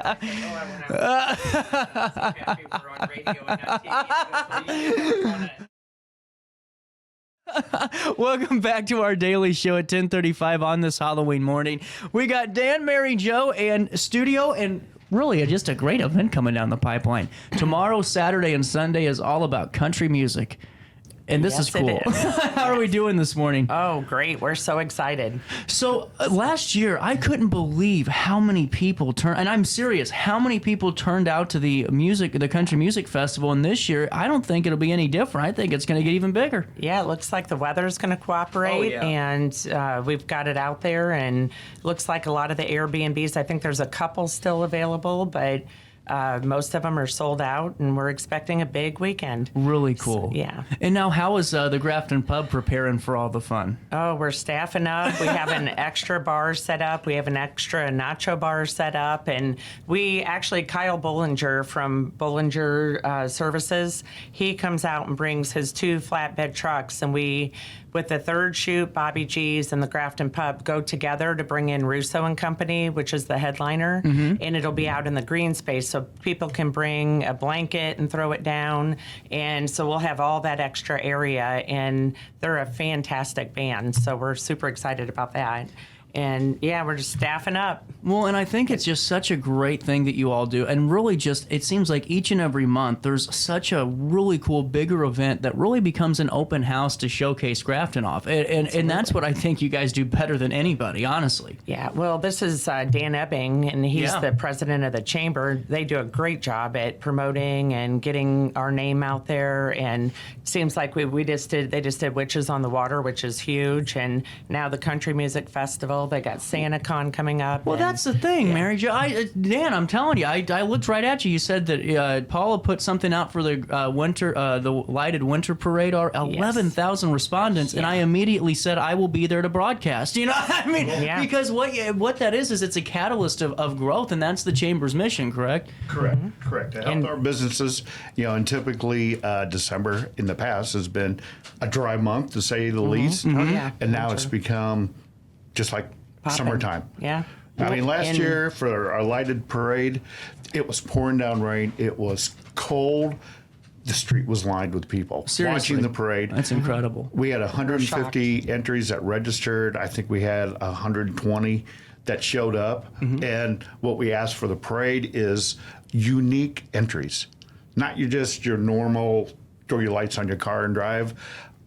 happy we're on radio and not TV. Welcome back to our daily show at 10:35 on this Halloween morning. We got Dan, Mary Jo, and studio, and really just a great event coming down the pipeline. Tomorrow, Saturday, and Sunday is all about country music. And this is cool. How are we doing this morning? Oh, great. We're so excited. So last year, I couldn't believe how many people turned, and I'm serious, how many people turned out to the country music festival. And this year, I don't think it'll be any different. I think it's going to get even bigger. Yeah, it looks like the weather's going to cooperate, and we've got it out there, and looks like a lot of the Airbnbs, I think there's a couple still available, but most of them are sold out, and we're expecting a big weekend. Really cool. So, yeah. And now, how is the Grafton Pub preparing for all the fun? Oh, we're staffing up. We have an extra bar set up. We have an extra nacho bar set up. And we actually, Kyle Bollinger from Bollinger Services, he comes out and brings his 2 flatbed trucks. And we, with the third shoot, Bobby G's and the Grafton Pub go together to bring in Russo and Company, which is the headliner. And it'll be out in the green space, so people can bring a blanket and throw it down. And so we'll have all that extra area, and they're a fantastic band, so we're super excited about that. And yeah, we're just staffing up. Well, and I think it's just such a great thing that you all do. And really just, it seems like each and every month, there's such a really cool, bigger event that really becomes an open house to showcase Grafton off. And that's what I think you guys do better than anybody, honestly. Yeah, well, this is Dan Ebbing, and he's the president of the chamber. They do a great job at promoting and getting our name out there. And it seems like they just did Witches on the Water, which is huge. And now the Country Music Festival. They got SantaCon coming up. Well, that's the thing, Mary Jo. Dan, I'm telling you, I looked right at you. You said that Paula put something out for the the lighted winter parade. 11,000 respondents, and I immediately said I will be there to broadcast. You know, I mean, because what that is it's a catalyst of growth, and that's the chamber's mission. Correct? Correct. To help our businesses, and typically December in the past has been a dry month, to say the least. And now it's become just like summertime. Yeah. I mean, last year for our lighted parade, it was pouring down rain. It was cold. The street was lined with people watching the parade. That's incredible. We had 150 entries that registered. I think we had 120 that showed up. And what we asked for the parade is unique entries, not your normal throw your lights on your car and drive.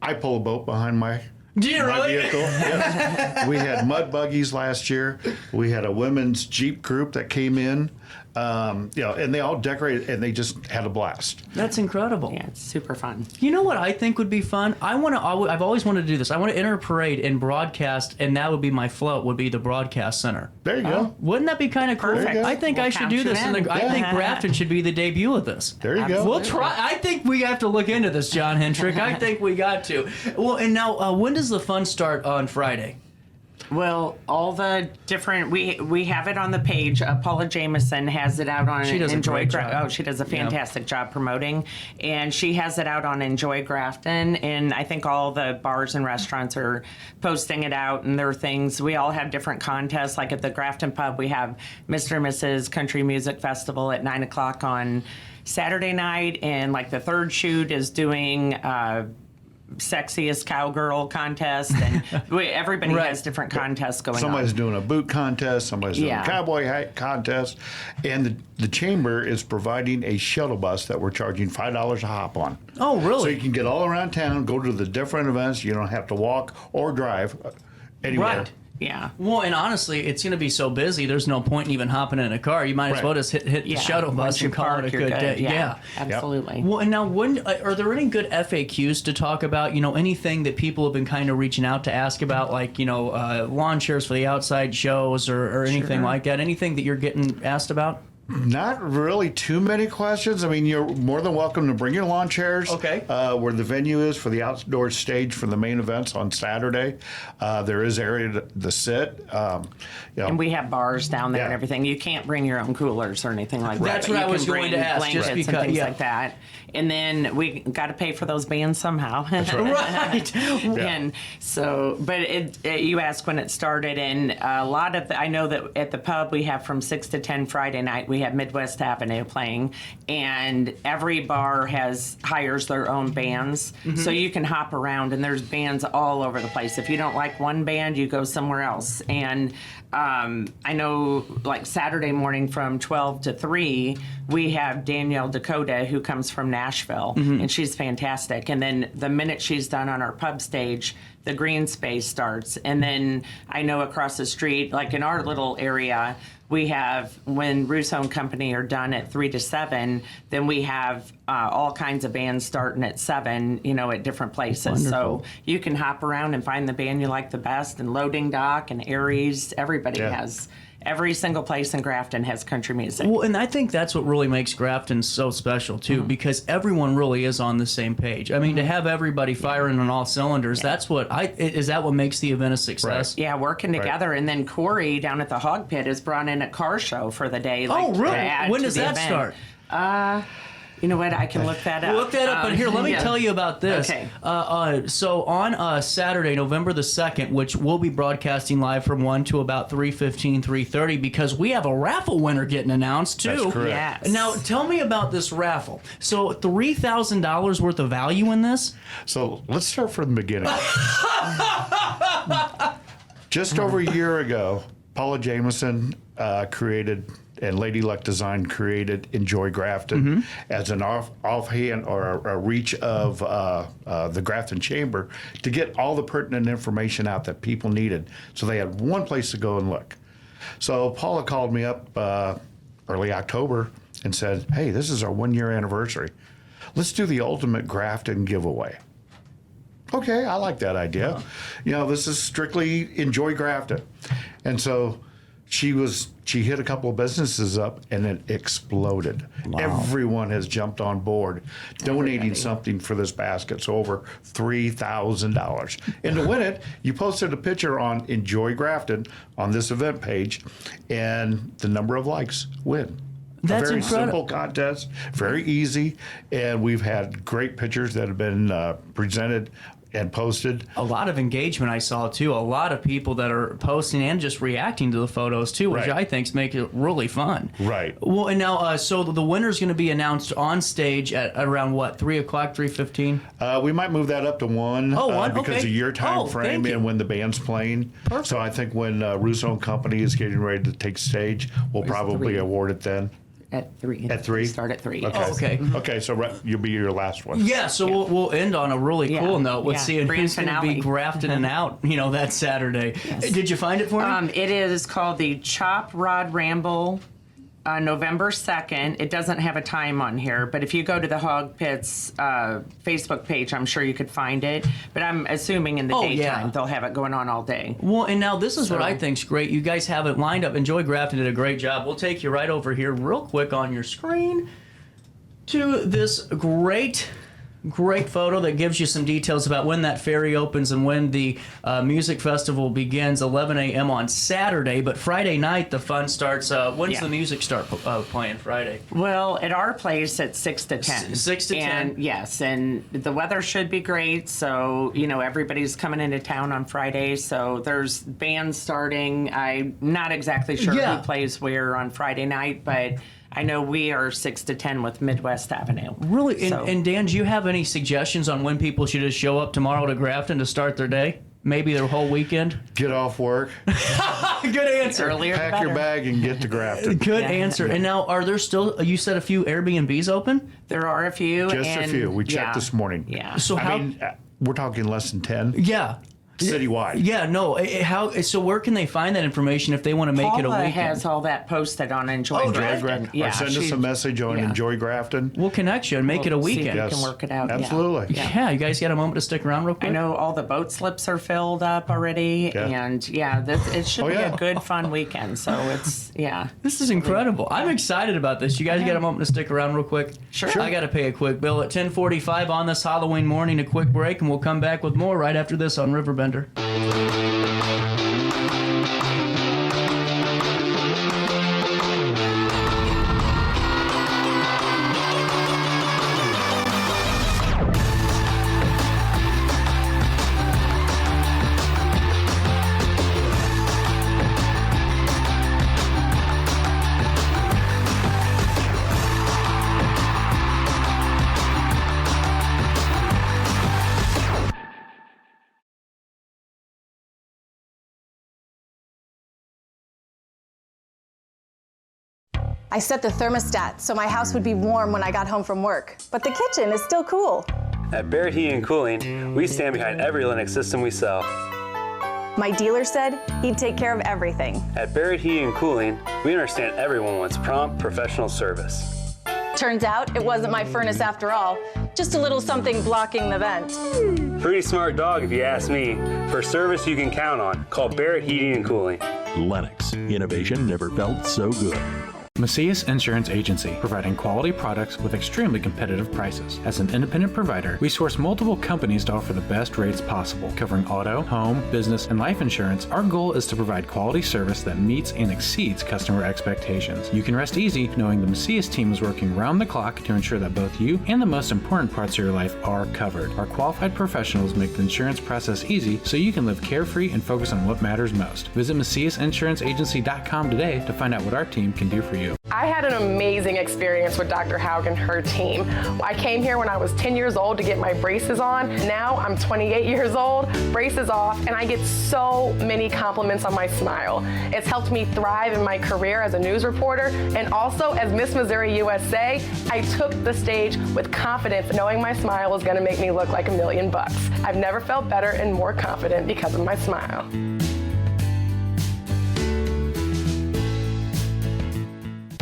I pull a boat behind my vehicle. Yes. We had mud buggies last year. We had a women's Jeep group that came in, and they all decorated, and they just had a blast. That's incredible. Yeah, it's super fun. You know what I think would be fun? I've always wanted to do this. I want to enter a parade and broadcast, and that would be my float, would be the broadcast center. There you go. Wouldn't that be kind of cool? Perfect. I think I should do this. I think Grafton should be the debut of this. There you go. We'll try. I think we have to look into this, John Hendrick. I think we got to. Well, and now, when does the fun start on Friday? Well, all the different we have it on the page. Paula Jameson has it out on She does Enjoy a great job. Oh, she does a fantastic job promoting, and she has it out on Enjoy Grafton. And I think all the bars and restaurants are posting it out and their things. We all have different contests. Like at the Grafton Pub, we have Mr. and Mrs. Country Music Festival at 9:00 on Saturday night, and like the third shoot is doing sexiest cowgirl contest, and everybody has different contests going Somebody's on. doing a boot contest, somebody's doing a cowboy hat contest, and the chamber is providing a shuttle bus that we're charging $5 a hop on. Oh, really? So you can get all around town, go to the different events. You don't have to walk or drive anywhere. Right. Yeah. Well, and honestly, it's going to be so busy, there's no point in even hopping in a car. You might as well just hit the shuttle bus Once you and call it a park, you're good day. Yeah, absolutely. Well, and now, are there any good FAQs to talk about? Anything that people have been kind of reaching out to ask about, like, lawn chairs for the outside shows or anything like that? Anything that you're getting asked about? Not really too many questions. I mean, you're more than welcome to bring your lawn chairs. Okay. Where the venue is for the outdoor stage for the main events on Saturday. There is area to sit. And we have bars down there and everything. You can't bring your own coolers or anything like that. That's but what you I was can going bring to ask, blankets just because, and things like that. And then we got to pay for those bands somehow. Right. And so, but you asked when it started, and a lot of I know that at the pub we have from 6 to 10 Friday night, we have Midwest Avenue playing, and every bar hires their own bands. So you can hop around, and there's bands all over the place. If you don't like one band, you go somewhere else. And I know, like Saturday morning from 12 to 3, we have Danielle Dakota, who comes from Nashville, and she's fantastic. And then the minute she's done on our pub stage, the green space starts. And then I know across the street, like in our little area, we have, when Russo and Company are done at 3 to 7, then we have all kinds of bands starting at 7, at different places. Wonderful. So you can hop around and find the band you like the best. And Loading Dock and Aries, everybody has. Every single place in Grafton has country music. Well, and I think that's what really makes Grafton so special, too, because everyone really is on the same page. I mean, to have everybody firing on all cylinders, that's what is that what makes the event a success? Yeah, working together. And then Corey down at the Hog Pit has brought in a car show for the day. Oh, really? to add When to does the that event. start? You know what? I can look that up. Look that up, but here, let me yeah. tell you about this. Okay. So on Saturday, November the 2nd, which we'll be broadcasting live from 1 to about 3:15, 3:30, because we have a raffle winner getting announced, too. That's correct. Yes. Now, tell me about this raffle. So $3,000 worth of value in this? So let's start from the beginning. Just over a year ago, Paula Jameson created, and Lady Luck Design created Enjoy Grafton as an offhand or a reach of the Grafton Chamber to get all the pertinent information out that people needed. So they had one place to go and look. So Paula called me up early October and said, hey, this is our 1-year anniversary. Let's do the ultimate Grafton giveaway. Okay, I like that idea. This is strictly Enjoy Grafton. And so she hit a couple of businesses up, and it exploded. Wow. Everyone has jumped on board, donating something for this basket. So over $3,000. And to win it, you posted a picture on Enjoy Grafton on this event page, and the number of likes win. That's a very incredible. simple contest, very easy, and we've had great pictures that have been presented and posted. A lot of engagement I saw, too. A lot of people that are posting and just reacting to the photos, too, which Right. I think make it really fun. Right. Well, and now, so the winner's going to be announced on stage at around, what, 3 o'clock, 3:15? We might move that up to 1 Oh, 1? because Okay. of your time Oh, frame thank you. and when the band's playing. Perfect. So I think when Russo and Company is getting ready to take stage, we'll probably 3? award it then. At 3. At 3? Start at 3. Okay. Oh, okay. Okay, so you'll be your last one. Yeah, so we'll end on a really cool note with Yeah. seeing Grand who's going to be finale. grafting and out, that Saturday. Did you find it for me? It is called the Chop Rod Ramble, November 2nd. It doesn't have a time on here, but if you go to the Hog Pits Facebook page, I'm sure you could find it. But I'm assuming in the Oh, daytime yeah. they'll have it going on all day. Well, and now this is what I think's great. You guys have it lined up. Enjoy Grafton did a great job. We'll take you right over here real quick on your screen to this great photo that gives you some details about when that ferry opens and when the music festival begins, 11 a.m. on Saturday. But Friday night, the fun starts. When's Yeah. the music start playing Friday? Well, at our place, it's 6 to 10. 6 to 10. And yes, and the weather should be great. So, everybody's coming into town on Friday. So there's bands starting. I'm not exactly sure Yeah. who plays where on Friday night, but I know we are 6 to 10 with Midwest Avenue. Really? So- And Dan, do you have any suggestions on when people should just show up tomorrow to Grafton to start their day? Maybe their whole weekend? Get off work, Good answer. Earlier, the pack your better. bag, and get to Grafton. Good Yeah. answer. And now, are there still, you said a few Airbnbs open? There are a few. Just a and- few. We checked yeah. this morning. Yeah. So I how? mean, we're talking less than 10 Yeah. citywide. Yeah, no. How? So where can they find that information if they want to make it a Paula weekend? has all that posted on Enjoy Oh, Grafton. Grafton. Yeah, or send us she- a message on yeah. Enjoy Grafton. We'll connect you and make it a We'll see if weekend. we Yes. can work it out. yeah. Absolutely. Yeah, you guys got a moment to stick around real quick? I know all the boat slips are filled up already, Yeah. and it should Oh, be yeah. a good, fun weekend. So it's This is incredible. I'm excited about this. You guys got a moment to stick around real quick? Sure. I got to pay a quick bill at 10:45 on this Halloween morning. A quick break, and we'll come back with more right after this on RiverBender. I set the thermostat so my house would be warm when I got home from work, but the kitchen is still cool. At Barrett Heating and Cooling, we stand behind every Linux system we sell. My dealer said he'd take care of everything. At Barrett Heating and Cooling, we understand everyone wants prompt, professional service. Turns out it wasn't my furnace after all, just a little something blocking the vent. Pretty smart dog if you ask me. For service you can count on, call Barrett Heating and Cooling. Lennox. Innovation never felt so good. Macias Insurance Agency, providing quality products with extremely competitive prices. As an independent provider, we source multiple companies to offer the best rates possible, covering auto, home, business, and life insurance. Our goal is to provide quality service that meets and exceeds customer expectations. You can rest easy knowing the Macias team is working round the clock to ensure that both you and the most important parts of your life are covered. Our qualified professionals make the insurance process easy so you can live carefree and focus on what matters most. Visit MaciasInsuranceAgency.com today to find out what our team can do for you. I had an amazing experience with Dr. Haug and her team. I came here when I was 10 years old to get my braces on. Now I'm 28 years old, braces off, and I get so many compliments on my smile. It's helped me thrive in my career as a news reporter, and also as Miss Missouri USA, I took the stage with confidence, knowing my smile was gonna make me look like $1,000,000. I've never felt better and more confident because of my smile.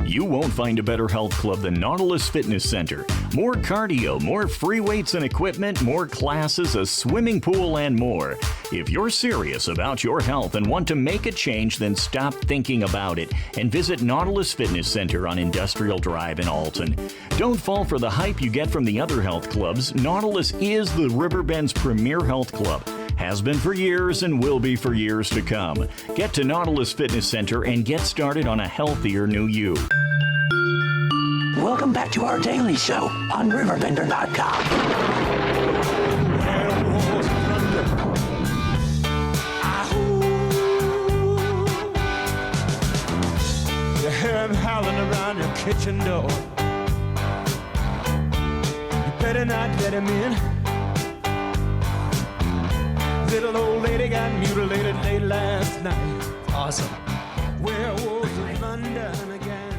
You won't find a better health club than Nautilus Fitness Center. More cardio, more free weights and equipment, more classes, a swimming pool, and more. If you're serious about your health and want to make a change, then stop thinking about it and visit Nautilus Fitness Center on Industrial Drive in Alton. Don't fall for the hype you get from the other health clubs. Nautilus is the Riverbend's premier health club. Has been for years and will be for years to come. Get to Nautilus Fitness Center and get started on a healthier new you. Welcome back to our daily show on RiverBender.com. You hear him howling around your kitchen door. You better not let him in. Little old lady got mutilated late last night. Awesome. Werewolves of London again.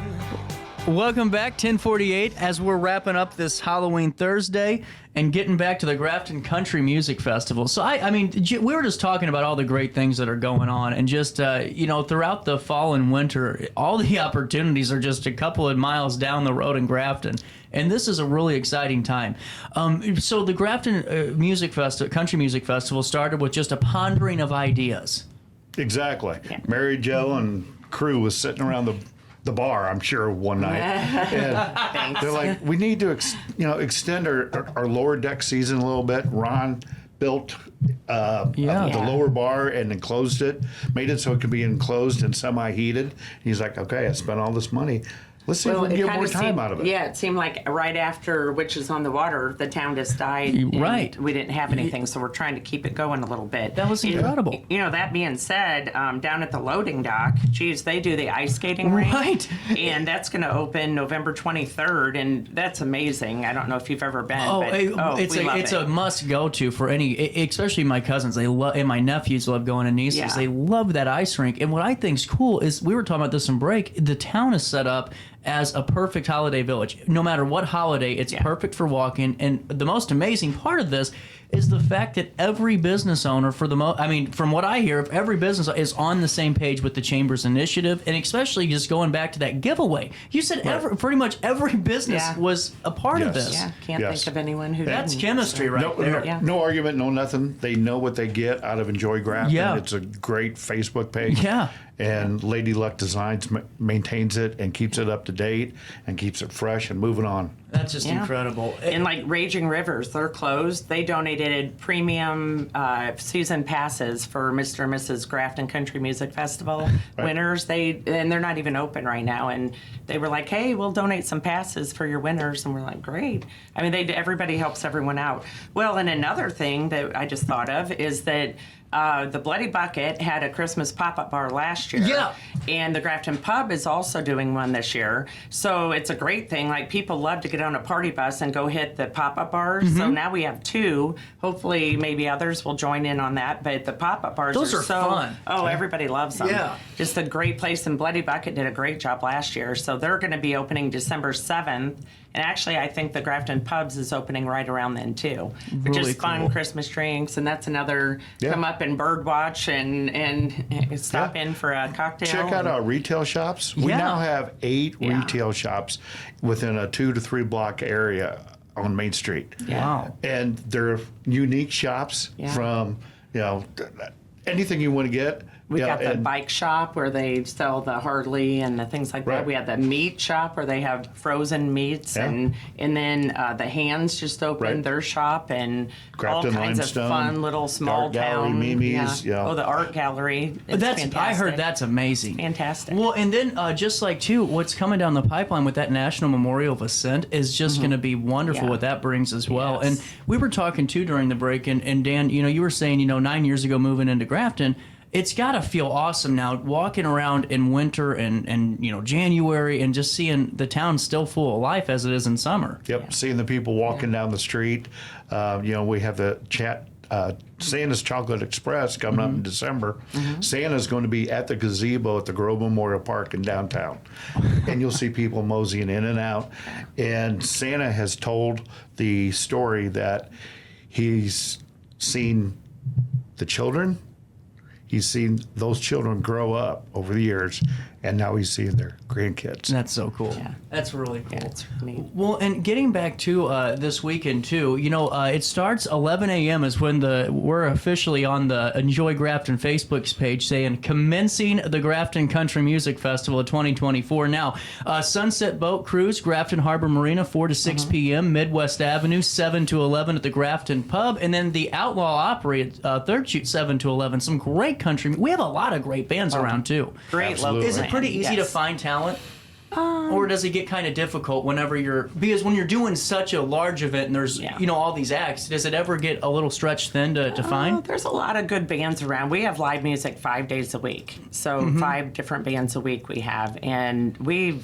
Welcome back, 1048, as we're wrapping up this Halloween Thursday and getting back to the Grafton Country Music Festival. So, I mean, we were just talking about all the great things that are going on, and just, throughout the fall and winter, all the opportunities are just a couple of miles down the road in Grafton, and this is a really exciting time. So the Grafton Country Music Festival started with just a pondering of ideas. Exactly. Mary Jo and crew was sitting around the bar, I'm sure, one night. And they're like, we need to extend our lower deck season a little bit. Ron built the lower bar and enclosed it, made it so it could be enclosed and semi-heated. He's like, okay, I spent all this money. Let's see if we can get more time out of it. Yeah, it seemed like right after Witches on the Water, the town just died. Right. We didn't have anything, so we're trying to keep it going a little bit. That was incredible. That being said, down at the loading dock, they do the ice skating rink. Right. And that's going to open November 23rd, and that's amazing. I don't know if you've ever been. It's a must go to for any, especially my cousins. They love, and my nephews love going, and nieces. Yeah. They love that ice rink. And what I think's cool is, we were talking about this in break, the town is set up as a perfect holiday village. No matter what holiday, it's perfect for walking. And the most amazing part of this is the fact that every business owner, from what I hear, every business is on the same page with the Chamber's initiative, and especially just going back to that giveaway. You said pretty much every business was a part of this. Yeah, can't think of anyone who That's didn't. chemistry right there. No argument, no nothing. They know what they get out of Enjoy Grafton. Yeah. It's a great Facebook page. Yeah. And Lady Luck Designs maintains it and keeps it up to date and keeps it fresh and moving on. That's just incredible. And like Raging Rivers, they're closed. They donated premium season passes for Mr. and Mrs. Grafton Country Music Festival winners. And they're not even open right now. And they were like, "Hey, we'll donate some passes for your winners." And we're like, "Great." I mean, everybody helps everyone out. Well, and another thing that I just thought of is that the Bloody Bucket had a Christmas pop-up bar last year. Yeah. And the Grafton Pub is also doing one this year. So it's a great thing. Like, people love to get get on a party bus and go hit the pop-up bars. So now we have 2. Hopefully, maybe others will join in on that. But the pop-up bars Those are so fun. Oh, everybody loves them. Yeah. Just a great place. And Bloody Bucket did a great job last year. So they're going to be opening December 7th. And actually, I think the Grafton Pubs is opening right around then, too. Which Really is fun, cool. Christmas drinks. And that's another come up and bird watch and stop in for a cocktail. Check out our retail shops. We Yeah. now have 8 retail shops within a 2 to 3 block area on Main Street. Wow. And they're unique shops from, anything you want to get. We got the bike shop where they sell the Harley and the things like Right. that. We have the meat shop where they have frozen meats, and then the Hands just opened their shop, and Grafton all kinds Limestone, of fun little small Art Gallery, town. Mimi's, yeah. Oh, the art gallery. It's fantastic. I heard that's amazing. Fantastic. Well, and then just like too, what's coming down the pipeline with that National Memorial of Ascent is just going to be wonderful. Yeah. What that brings as well. Yes. And we were talking too during the break, and Dan, you were saying 9 years ago moving into Grafton. It's got to feel awesome now walking around in winter and January and just seeing the town still full of life as it is in summer. Yep, seeing the people walking down the street. We have the Santa's Chocolate Express coming up in December. Santa's going to be at the gazebo at the Grove Memorial Park in downtown. And you'll see people moseying in and out. And Santa has told the story that he's seen the children. He's seen those children grow up over the years, and now he's seeing their grandkids. That's so cool. Yeah. That's really cool. Yeah, it's neat. Well, and getting back to this weekend too, it starts 11 a.m. is when we're officially on the Enjoy Grafton Facebook page saying commencing the Grafton Country Music Festival of 2024. Now, Sunset Boat Cruise, Grafton Harbor Marina, 4 to 6 p.m. Midwest Avenue, 7 to 11 at the Grafton Pub, and then the Outlaw Opry at Third Shoot, 7 to 11. Some great country. We have a lot of great bands around too. Great Absolutely. local Is it pretty easy to Yes. find talent? Or does it get kind of difficult whenever because when you're doing such a large event and there's, all these acts, does it ever get a little stretched thin to find? There's a lot of good bands around. We have live music 5 days a week. So 5 different bands a week we have. And we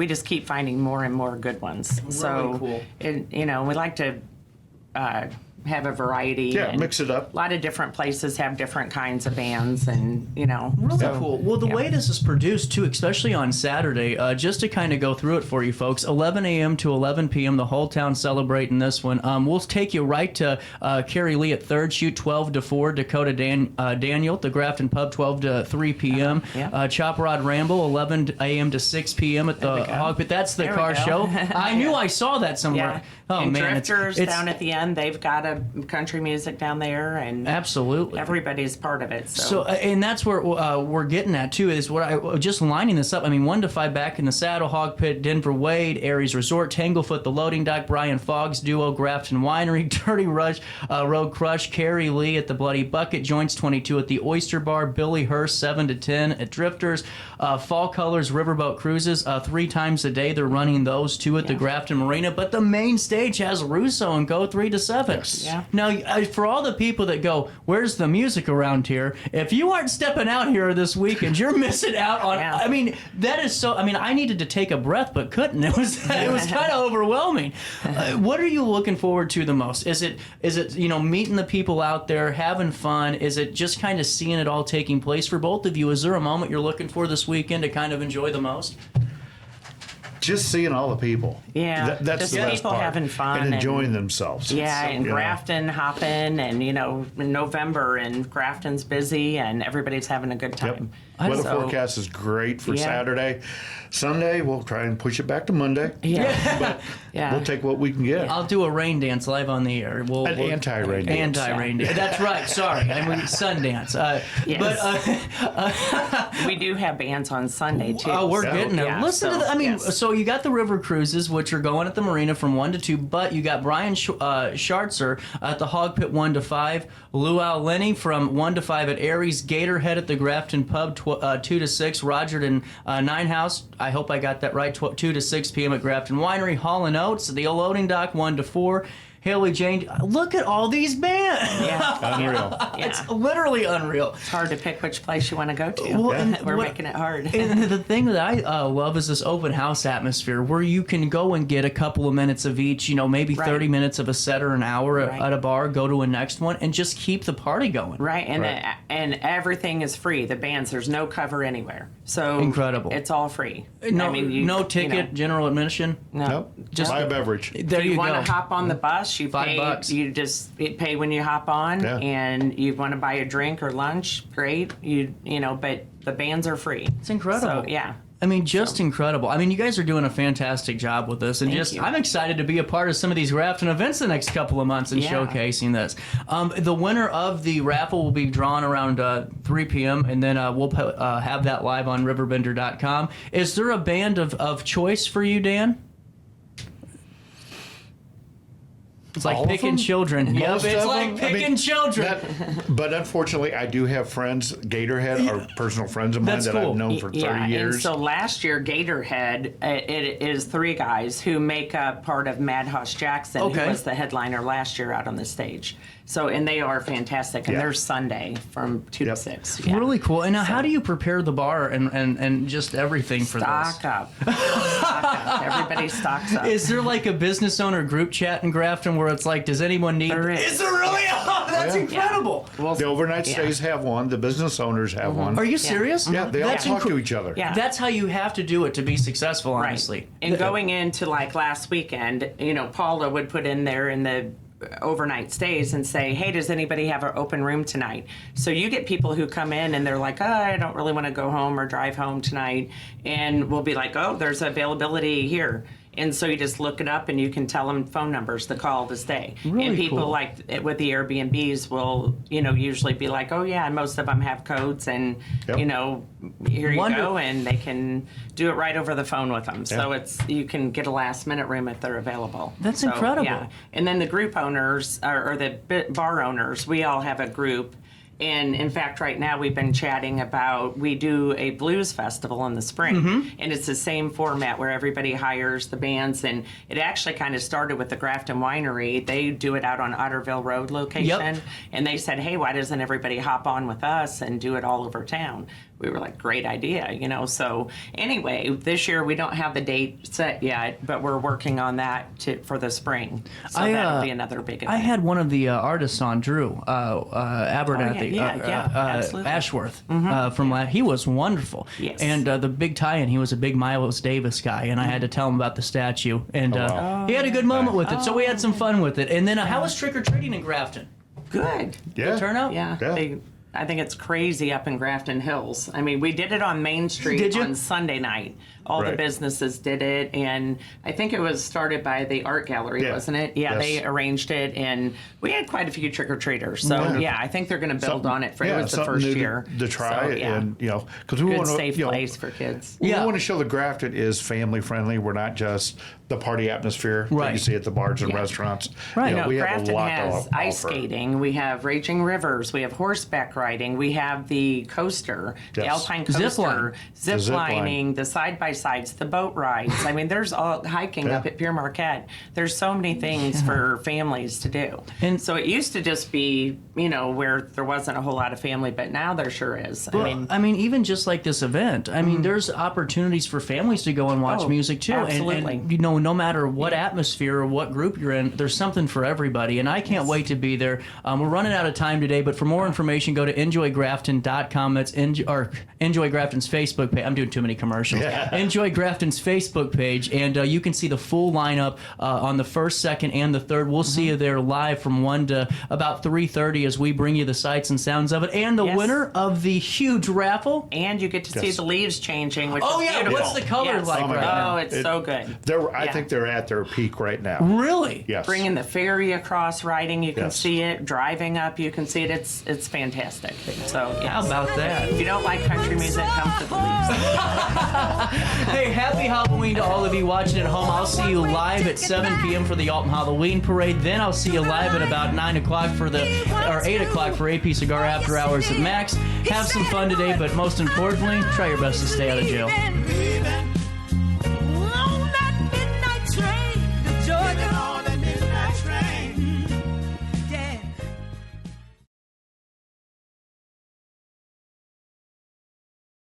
just keep finding more and more good ones. So, cool. we like to have a variety. Yeah, and mix it up. A lot of different places have different kinds of bands, and Really so, cool. Well, the way this is produced, too, especially on Saturday, just to kind of go through it for you folks, 11 a.m. to 11 p.m., the whole town celebrating this one. We'll take you right to Carrie Lee at Third Shoot, 12 to 4, Dakota Daniel at the Grafton Pub, 12 to 3 p.m., Chop Rod Ramble, 11 a.m. to 6 p.m. at the Hog Pit. That's the There we car go. show. I knew I saw that somewhere. Yeah. Oh, and man. Drifters it's down at the end, they've got a country music down there, and absolutely. everybody's part of it. So, and that's where we're getting at too. Is what I just lining this up. I mean, 1 to 5 Back in the Saddle, Hog Pit, Denver Wade, Aries Resort, Tanglefoot, the Loading Dock, Brian Fogg's Duo, Grafton Winery, Dirty Rush, Road Crush, Carrie Lee at the Bloody Bucket, Joints 22 at the Oyster Bar, Billy Hurst 7 to 10 at Drifters, Fall Colors, Riverboat Cruises 3 times a day. They're running those 2 at the Grafton Marina, but the main stage has Russo and Go 3 to 7. Yes. Yeah. Now, for all the people that go, where's the music around here? If you aren't stepping out here this weekend, you're missing out on. Yeah. I mean, that is so. I mean, I needed to take a breath, but couldn't. It was kind of overwhelming. What are you looking forward to the most? Is it meeting the people out there, having fun? Is it just kind of seeing it all taking place for both of you? Is there a moment you're looking for this weekend to kind of enjoy the most? Just seeing all the people. Yeah, That's just the best people part. having fun and enjoying and- themselves. Yeah, and Yeah. Grafton hopping, and in November, and Grafton's busy, and everybody's having a good time. Weather So- forecast is great for Yeah. Saturday. Sunday, we'll try and push it back to Monday. Yeah, But yeah. we'll take what we can get. I'll do a rain dance live on the air. We'll anti-rain dance. Anti-rain dance. That's right. Sorry, I mean Sundance. Yes. But we do have bands on Sunday too. oh, we're so, getting there. yeah, Listen to so, the. I mean, yes. so you got the river cruises, which are going at the marina from 1 to 2, but you got Brian Schartzer at the Hog Pit 1 to 5, Luau Lenny from 1 to 5 at Aries, Gatorhead at the Grafton Pub 2 to 6, Roger and Nine House. I hope I got that right. 2 to 6 p.m. at Grafton Winery, Hall & Oates, the Loading Dock 1 to 4. Haley Jane, look at all these bands. Yeah. Unreal. It's literally unreal. It's hard to pick which place you want to go to. Well, and We're what- making it hard. And the thing that I love is this open house atmosphere where you can go and get a couple of minutes of each, maybe Right. 30 minutes of a set or an hour Right. at a bar, go to a next one, and just keep the party going. Right, and everything is free. The bands, there's no cover anywhere. So Incredible. It's all free. No, I mean, no ticket, general admission. No. Nope. Just- Buy a beverage. There you you want go. to hop on the bus, you pay. $5. You just pay when you hop on, Yeah. and you want to buy a drink or lunch. Great, but the bands are free. It's incredible. So yeah. I mean, just incredible. I mean, you guys are doing a fantastic job with this, and Thank you. I'm excited to be a part of some of these Grafton events the next couple of months and Yeah. showcasing this. The winner of the raffle will be drawn around 3 p.m., and then we'll have that live on RiverBender.com. Is there a band of choice for you, Dan? It's like All of picking them? children. Yep, Most it's of like them? I picking mean, children. But unfortunately, I do have friends. Gatorhead are personal friends of mine That's that cool. I've known for 30 years. And so last year, Gatorhead, it is 3 guys who make up part of Mad Hoss Jackson, Okay. who was the headliner last year out on the stage. So, and they are fantastic. And Yeah. they're Sunday from 2 Yep. to 6. Yeah. Really cool. And now, how do you prepare the bar and just everything for this? Stock up. Stock up. Everybody stocks up. Is there like a business owner group chat in Grafton where it's like, does anyone need? There is. Is there really? Oh, that's Yeah. incredible. Well, The overnight yeah. stays have one. The business owners have one. Are you serious? Yeah, they all That's talk incre- to each other. Yeah. That's how you have to do it to be successful, honestly. Right. And going into like last weekend, Paula would put in there in the overnight stays and say, hey, does anybody have an open room tonight? So you get people who come in and they're like, I don't really want to go home or drive home tonight. And we'll be like, oh, there's availability here. And so you just look it up and you can tell them phone numbers to call to stay. Really and people cool. like with the Airbnbs will, usually be like, oh yeah, and most of them have codes and, Yep. here you Wonder- go. And they can do it right over the phone with them. So Yeah. you can get a last minute room if they're available. That's So, incredible. Yeah. And then the group owners or the bar owners, we all have a group. And in fact, right now we've been chatting about, we do a blues festival in the spring. Mm-hmm. And it's the same format where everybody hires the bands. And it actually kind of started with the Grafton Winery. They do it out on Otterville Road location. Yep. And they said, hey, why doesn't everybody hop on with us and do it all over town? We were like, great idea, So anyway, this year we don't have the date set yet, but we're working on that for the spring. So that'll be another big event. I had one of the artists on, Drew Abernathy, absolutely. Ashworth, from he was wonderful. Yes. And the big tie-in, he was a big Miles Davis guy, and I had to tell him about the statue, and wow. he had a good moment with it, so we had some fun with it. And then how was trick-or-treating in Grafton? Good. Yeah. Good turnout? Yeah. Yeah. I think it's crazy up in Grafton Hills. I mean, we did it on Main Street Did you? on Sunday night. All the Right. businesses did it, and I think it was started by the art gallery, Yeah. wasn't it? Yeah, Yes. they arranged it, and we had quite a few trick-or-treaters. So, Wonderful. yeah, I think they're going to build Something- on it. It was the something first new year. to try, So, yeah. and because we Good, want to, safe place for kids. We Yeah. want to show that Grafton is family friendly. We're not just the party atmosphere that Right. you see at the bars and Yeah. restaurants. Right. We have Grafton a lot has to ice offer. skating. We have raging rivers. We have horseback riding. We have the coaster, the Yes. alpine Zip coaster, line. The zip lining, the side by sides, the boat rides. I mean, there's all hiking Yeah. up at Pierre Marquette. There's so many things for families to do. And- so it used to just be, where there wasn't a whole lot of family, but now there sure is. Well, I mean, even just like this event, I mean, there's opportunities for families to go and watch Oh, music too. absolutely. And no matter what atmosphere or what group you're in, there's something for everybody. And I can't wait to be there. We're running out of time today, but for more information, go to enjoygrafton.com. That's Enjoy Grafton's Facebook page. I'm doing too many commercials. Enjoy Grafton's Facebook page, and you can see the full lineup on the 1st, 2nd, and the 3rd. We'll see you there live from 1 to about 3:30 as we bring you the sights and sounds of it. And the Yes. winner of the huge raffle. and you get to see Yes. the leaves changing, which Oh, is yeah, beautiful. what's the color Yes. like Oh, my right God. now? Oh, it's so good. I Yeah. think they're at their peak right now. Really? Yes. Bringing the ferry across, riding, you can Yes. see it. Driving up, you can see it. It's fantastic. So yes. How about that? If you don't like country music, come to the leaves. Hey, happy Halloween to all of you watching at home. I'll see you live at 7 p.m. for the Alton Halloween Parade. Then I'll see you live at about 9 o'clock or 8 o'clock for AP Cigar After Hours at Max. Have some fun today, but most importantly, try your best to stay out of jail.